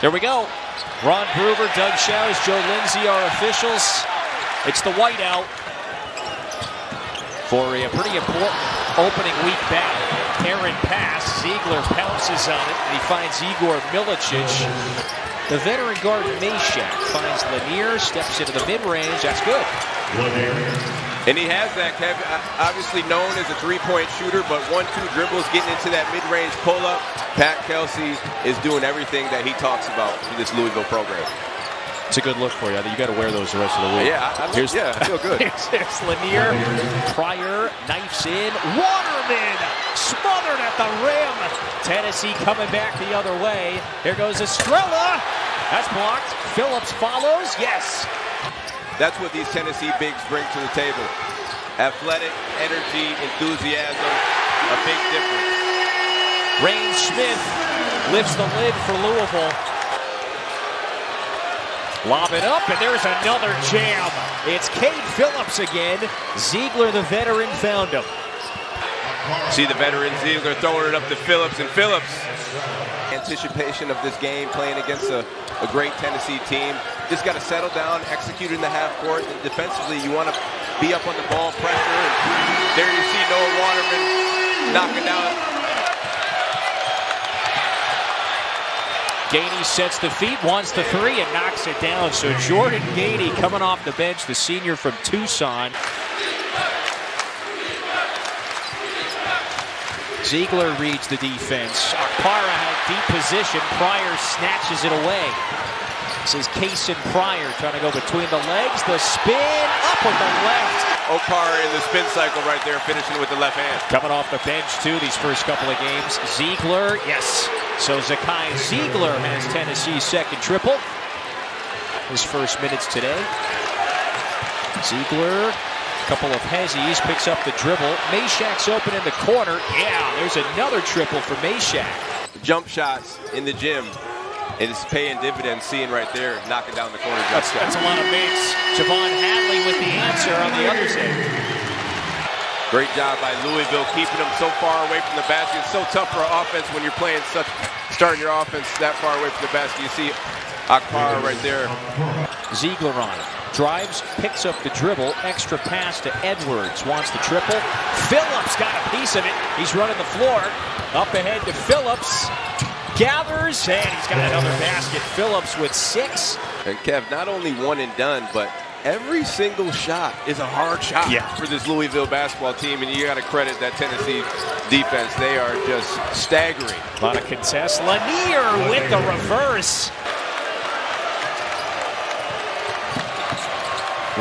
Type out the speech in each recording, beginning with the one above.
There we go. Ron Bruver, Doug Showers, Joe Lindsay are officials. It's the whiteout for a pretty important opening week battle. Errant pass. Zeigler pounces on it, and he finds Igor Milicic. The veteran guard Meshack finds Lanier, steps into the mid-range. That's good. And he has that, Kev, obviously known as a three-point shooter, but 1-2 dribbles, getting into that mid-range pull-up. Pat Kelsey is doing everything that he talks about for this Louisville program. It's a good look for you. I think you got to wear those the rest of the week. Yeah, I feel good. Here's Lanier. Pryor knifes in. Waterman smothered at the rim. Tennessee coming back the other way. Here goes Estrella. That's blocked. Phillips follows. Yes. That's what these Tennessee bigs bring to the table. Athletic, energy, enthusiasm, a big difference. Reyne Smith lifts the lid for Louisville. Lob it up, and there's another jam. It's Cade Phillips again. Zeigler, the veteran, found him. See the veteran Zeigler throwing it up to Phillips, and Phillips. Anticipation of this game, playing against a great Tennessee team. Just got to settle down, execute in the half court, and defensively you want to be up on the ball, pressure, and there you see Noah Waterman knocking down. Gainey sets the feet, wants the three, and knocks it down. So Jordan Gainey coming off the bench, the senior from Tucson. Zeigler reads the defense. Akpara had deep position. Pryor snatches it away. This is Kaysen Pryor trying to go between the legs. The spin up with the left. Okpara in the spin cycle right there, finishing with the left hand. Coming off the bench, too, these first couple of games. Zeigler, yes. So Zakai Zeigler has Tennessee's second triple. His first minutes today. Zeigler, a couple of hezzies, picks up the dribble. Meshack's open in the corner. Yeah, there's another triple for Meshack. Jump shots in the gym. It is paying dividends, seeing right there, knocking down the corner jump shot. That's a lot of makes. Javon Hadley with the answer on the other side. Great job by Louisville, keeping them so far away from the basket. It's so tough for offense when you're playing starting your offense that far away from the basket. You see Akpara right there. Zeigler on it. Drives, picks up the dribble. Extra pass to Edwards. Wants the triple. Phillips got a piece of it. He's running the floor. Up ahead to Phillips. Gathers, and he's got another basket. Phillips with 6. And Kev, not only one and done, but every single shot is a hard shot for this Louisville basketball team, and you got to credit that Tennessee defense. They are just staggering. A lot of contests. Lanier with the reverse.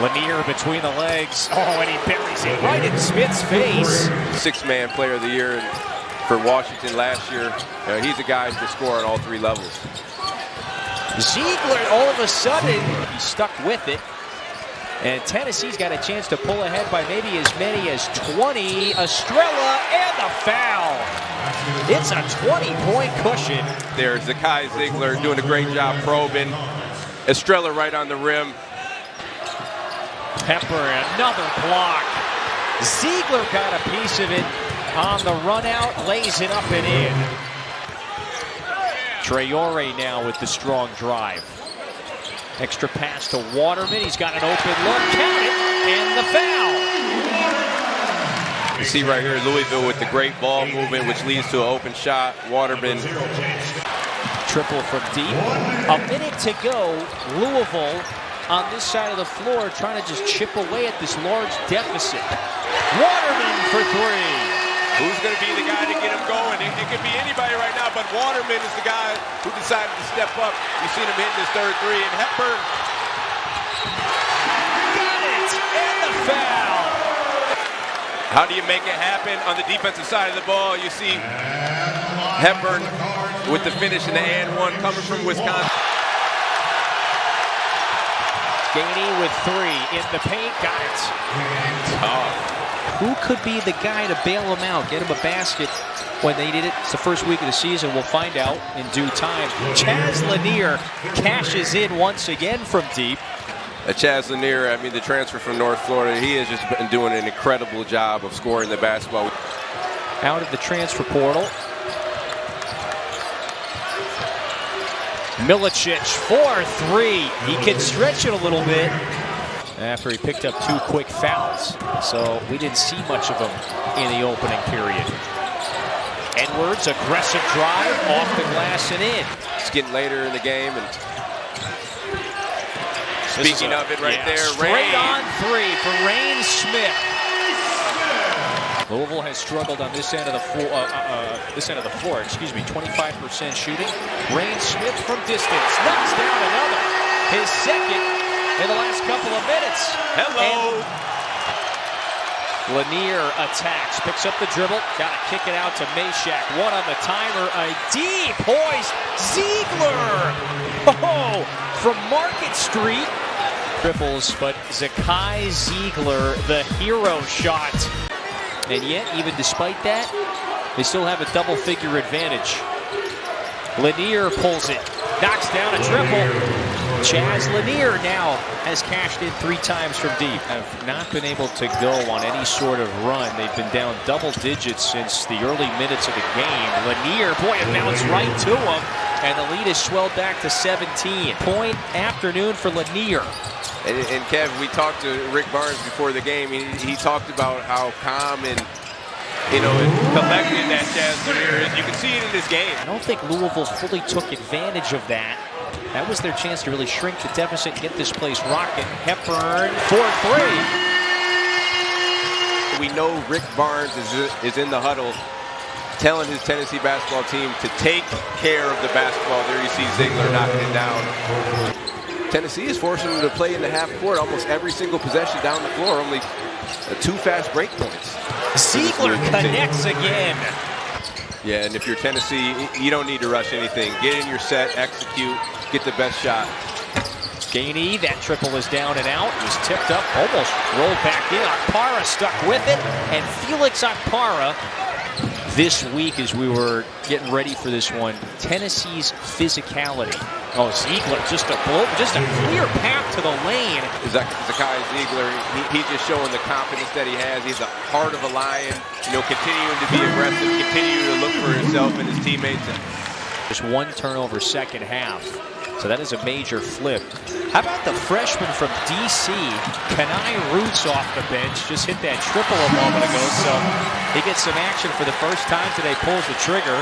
Lanier between the legs. Oh, and he buries it right in Smith's face. Six-man player of the year for Washington last year. He's a guy who can score on all 3 levels. Zeigler, all of a sudden, he's stuck with it. And Tennessee's got a chance to pull ahead by maybe as many as 20. Estrella and the foul. It's a 20-point cushion. There's Zakai Zeigler doing a great job probing. Estrella right on the rim. Pepper, another block. Zeigler got a piece of it on the run out, lays it up and in. Traore now with the strong drive. Extra pass to Waterman. He's got an open look. Count it. And the foul. You see right here Louisville with the great ball movement, which leads to an open shot. Waterman. Triple from deep. A minute to go. Louisville on this side of the floor trying to just chip away at this large deficit. Waterman for 3. Who's going to be the guy to get him going? It could be anybody right now, but Waterman is the guy who decided to step up. You've seen him hitting his third 3, and Hepburn. Got it! And the foul! How do you make it happen on the defensive side of the ball? You see Hepburn with the finish in the and 1 coming from Wisconsin. Gainey with 3 in the paint, got it. Tough. Who could be the guy to bail him out, get him a basket when they need it? It's the first week of the season. We'll find out in due time. Chaz Lanier cashes in once again from deep. Chaz Lanier, I mean, the transfer from North Florida, he has just been doing an incredible job of scoring the basketball. Out of the transfer portal. Milicic, 4-3. He can stretch it a little bit after he picked up 2 quick fouls. So we didn't see much of him in the opening period. Edwards, aggressive drive, off the glass and in. It's getting later in the game. And speaking of it right there, straight on 3 for Reyne Smith. Louisville has struggled on this end of the floor. 25% shooting. Reyne Smith from distance knocks down another. His second in the last couple of minutes. Hello. Lanier attacks, picks up the dribble, got to kick it out to Meshack. 1 on the timer, a deep hoist. Zeigler, from Market Street. Triples, but Zakai Zeigler, the hero shot. And yet, even despite that, they still have a double-figure advantage. Lanier pulls it, knocks down a triple. Chaz Lanier now has cashed in 3 times from deep. Have not been able to go on any sort of run. They've been down double digits since the early minutes of the game. Lanier, boy, it bounced right to him, and the lead is swelled back to 17. Point afternoon for Lanier. And Kev, we talked to Rick Barnes before the game. He talked about how calm and, collected that Chaz Lanier is. You can see it in this game. I don't think Louisville fully took advantage of that. That was their chance to really shrink the deficit and get this place rocking. Hepburn, 4-3. We know Rick Barnes is in the huddle telling his Tennessee basketball team to take care of the basketball. There you see Zeigler knocking it down. Tennessee is forcing them to play in the half court almost every single possession down the floor. Only 2 fast break points. Zeigler connects again. Yeah, and if you're Tennessee, you don't need to rush anything. Get in your set, execute, get the best shot. Gainey, that triple is down and out. It was tipped up, almost rolled back in. Okpara stuck with it, and Felix Okpara. This week, as we were getting ready for this one, Tennessee's physicality. Oh, Zeigler, just a clear path to the lane. Zakai Zeigler, he's just showing the confidence that he has. He's the heart of a lion, continuing to be aggressive, continuing to look for himself and his teammates. Just 1 turnover second half. So that is a major flip. How about the freshman from D.C., Kenai Roots off the bench, just hit that triple a moment ago, so he gets some action for the first time today, pulls the trigger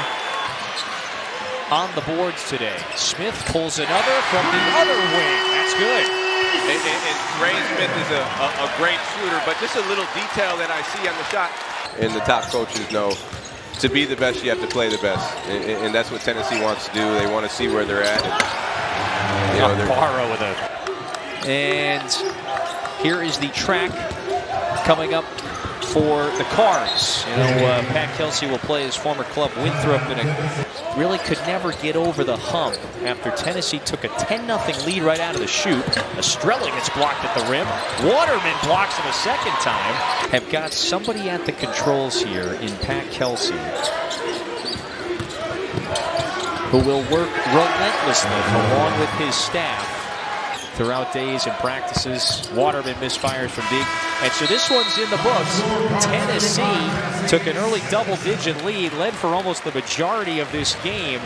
on the boards today. Smith pulls another from the other wing. That's good. And Reyne Smith is a great shooter, but just a little detail that I see on the shot. And the top coaches know to be the best, you have to play the best. And that's what Tennessee wants to do. They want to see where they're at. With a... And here is the track coming up for the Cards. Pat Kelsey will play his former club Winthrop, and really could never get over the hump after Tennessee took a 10-0 lead right out of the chute. Estrella gets blocked at the rim. Waterman blocks him a second time. Have got somebody at the controls here in Pat Kelsey, who will work relentlessly along with his staff throughout days and practices. Waterman misfires from deep. And so this one's in the books. Tennessee took an early double-digit lead, led for almost the majority of this game.